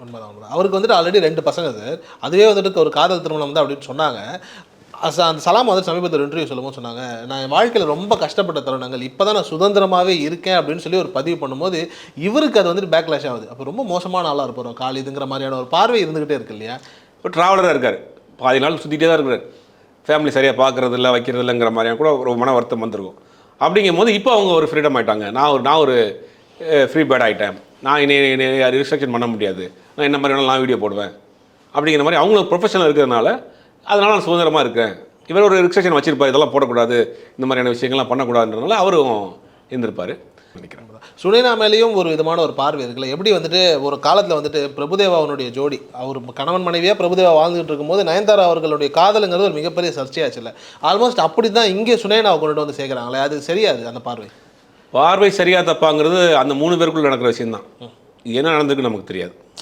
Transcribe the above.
உண்மைதான் உண்மைதான். அவருக்கு வந்துட்டு ஆல்ரெடி 2 பசங்க சார். அதுவே வந்துட்டு ஒரு காதல் திருமணம் தான் அப்படின்னு சொன்னாங்க. அந்த சலாம் வந்து சமீபத்தில் இன்டர்வியூ சொல்லும்போது சொன்னாங்க, நான் என் வாழ்க்கையில் ரொம்ப கஷ்டப்பட்ட தருணங்கள், இப்போ தான் நான் சுதந்திரமாகவே இருக்கேன் அப்படின்னு சொல்லி ஒரு பதிவு பண்ணும்போது, இவருக்கு அது வந்துட்டு பேக்லாஷ் ஆகுது. அப்போ ரொம்ப மோசமான ஆளாக இருப்பார் காலிதுங்கிற மாதிரியான ஒரு பார்வை இருந்துகிட்டே இருக்கு இல்லையா? இப்போ ட்ராவலராக இருக்கார், பாதி நாள் சுற்றிட்டே தான் இருக்கிறார், ஃபேமிலி சரியாக பார்க்குறதில்ல வைக்கிறதில்லைங்கிற மாதிரியான கூட ஒரு மன வருத்தம் வந்திருக்கும். அப்படிங்கும் போது இப்போ அவங்க ஒரு ஃப்ரீடம் ஆகிட்டாங்க. நான் ஒரு ஃப்ரீ பேர்ட் ஆகிட்டேன், நான் என்னை ரிஸ்ட்ரிக்ஷன் பண்ண முடியாது, நான் என்ன மாதிரி வேணாலும் நான் வீடியோ போடுவேன் அப்படிங்கிற மாதிரி அவங்களுக்கு ப்ரொஃபஷனல் இருக்கிறதுனால அதனால் நான் சுதந்திரமாக இருக்கேன். இவர் ஒரு ரிஸ்ட்ரிக்ஷன் வச்சிருப்பார், இதெல்லாம் போடக்கூடாது, இந்த மாதிரியான விஷயங்கள்லாம் பண்ணக்கூடாதுன்றதுனால அவரும் இருந்திருப்பார் நினைக்கிறேன். சுனைனா மேலேயும் ஒரு விதமான ஒரு பார்வை இருக்குல்ல. எப்படி வந்துட்டு ஒரு காலத்தில் வந்துட்டு பிரபுதேவாவுடைய ஜோடி, அவர் கணவன் மனைவியாக பிரபுதேவா வாழ்ந்துகிட்டு இருக்கும்போது நயன்தாரா அவர்களுடைய காதலுங்கிறது ஒரு மிகப்பெரிய சர்ச்சையாச்சுல்ல. ஆல்மோஸ்ட் அப்படி தான் இங்கே சுனைனாவை கொண்டுட்டு வந்து சேர்க்குறாங்களே, அது சரியாது அந்த பார்வை சரியாக தப்பாங்கிறது அந்த 3 பேருக்குள்ள நடக்கிற விஷயம்தான். என்ன நடந்திருக்கு நமக்கு தெரியாது.